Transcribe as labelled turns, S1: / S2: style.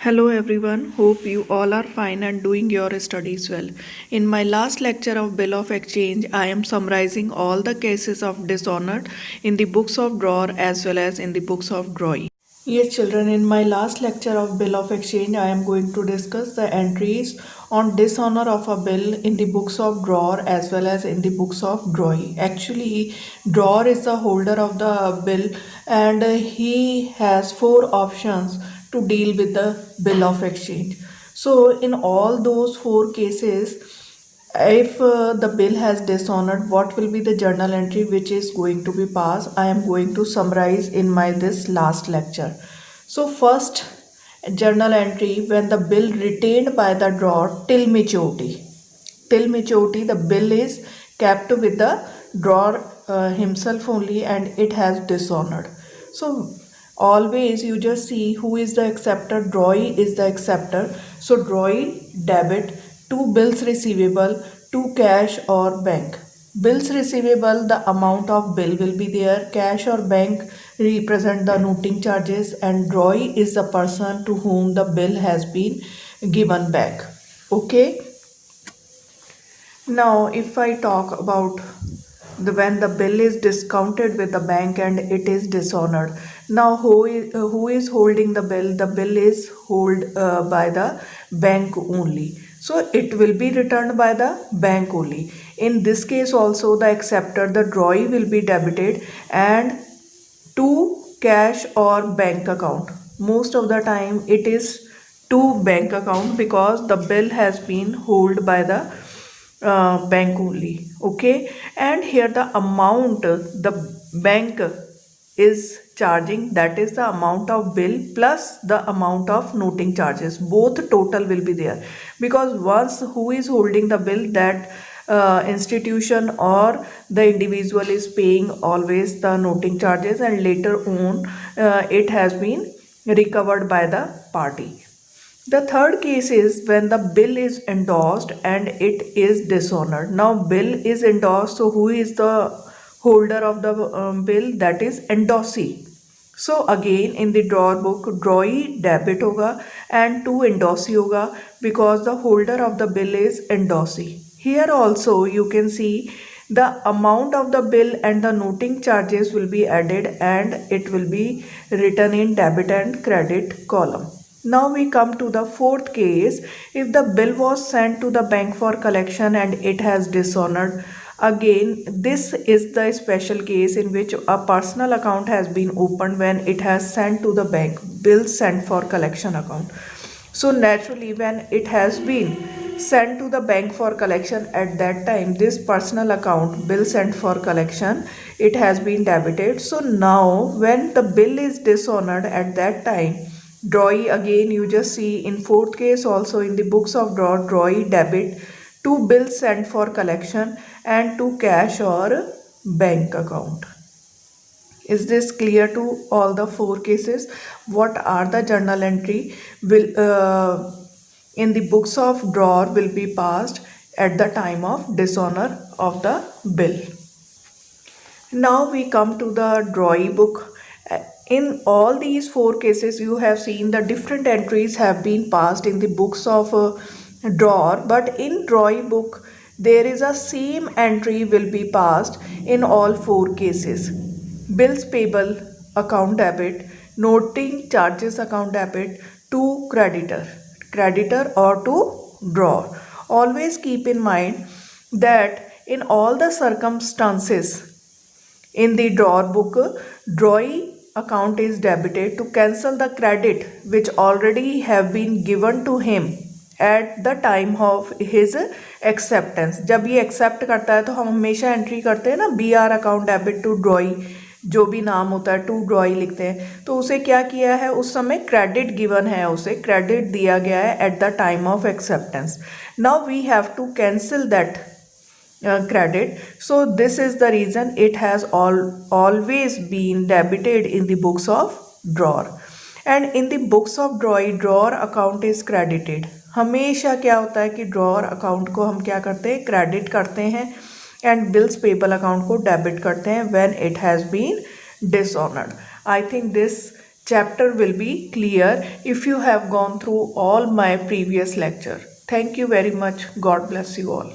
S1: Hello everyone, hope you all are fine and doing your studies well. In my last lecture of Bill of Exchange, I am summarizing all the cases of dishonor in the books of drawer as well as in the books of drawing. Yes, children, in my last lecture of Bill of Exchange, I am going to discuss the entries on dishonor of a bill in the books of drawer as well as in the books of drawing. Actually, drawer is the holder of the bill and he has four options to deal with the bill of exchange. So, in all those four cases, if the bill has dishonored, what will be the journal entry which is going to be passed? I am going to summarize in my this last lecture. So first journal entry, when the bill retained by the drawer till maturity. Till maturity the bill is kept with the drawer himself only and it has dishonored. So always you just see who is the acceptor. Drawee is the acceptor. So drawee debit to bills receivable to cash or bank. Bills receivable, the amount of bill will be there. Cash or bank represent the noting charges and drawee is the person to whom the bill has been given back. Okay. Now, if I talk about when the bill is discounted with the bank and it is dishonored. Now, who is holding the bill? The bill is held by the bank only. So, it will be returned by the bank only. In this case also, the acceptor, the drawee will be debited and to cash or bank account. Most of the time it is to bank account because the bill has been held by the bank only. Okay, and here the amount the bank is charging, that is the amount of bill plus the amount of noting charges, both total will be there because once who is holding the bill, that institution or the individual is paying always the noting charges and later on it has been recovered by the party. The third case is when the bill is endorsed and it is dishonored. Now bill is endorsed, so who is the holder of the bill? That is endorsee. So again in the drawer book, drawee debit hoga and to endorsee hoga because the holder of the bill is endorsee. Here also you can see the amount of the bill and the noting charges will be added and it will be written in debit and credit column. Now we come to the fourth case. If the bill was sent to the bank for collection and it has dishonored, again this is the special case in which a personal account has been opened when it has sent to the bank, bill sent for collection account. So naturally when it has been sent to the bank for collection, at that time this personal account bill sent for collection, it has been debited. So now when the bill is dishonored, at that time drawee, again you just see in fourth case also in the books of drawer, drawee debit to bills sent for collection and to cash or bank account. Is this clear to all the four cases? What are the journal entry will in the books of drawer will be passed at the time of dishonor of the bill? Now we come to the drawee book. In all these four cases, you have seen the different entries have been passed in the books of drawer, but in drawee book, there is a same entry will be passed in all four cases. Bills payable account debit, noting charges account debit to creditor or to drawer. Always keep in mind that in all the circumstances in the drawer book, drawee account is debited to cancel the credit which already have been given to him at the time of his acceptance. जब ये accept करता है तो हम हमेशा entry करते हैं ना, BR account debit to drawee, जो भी नाम होता है टू ड्रॉई लिखते हैं, तो उसे क्या किया है, उस समय क्रेडिट गिवन है, उसे क्रेडिट दिया गया है at the time of acceptance. Now we have to cancel that credit. So this is the reason it has always been debited in the books of drawer. And in the books of drawer account is credited. हमेशा क्या होता है कि drawer account को हम क्या करते हैं, credit करते हैं and bills payable account को debit करते हैं when it has been dishonored. I think this chapter will be clear if you have gone through all my previous lecture. Thank you very much. God bless you all.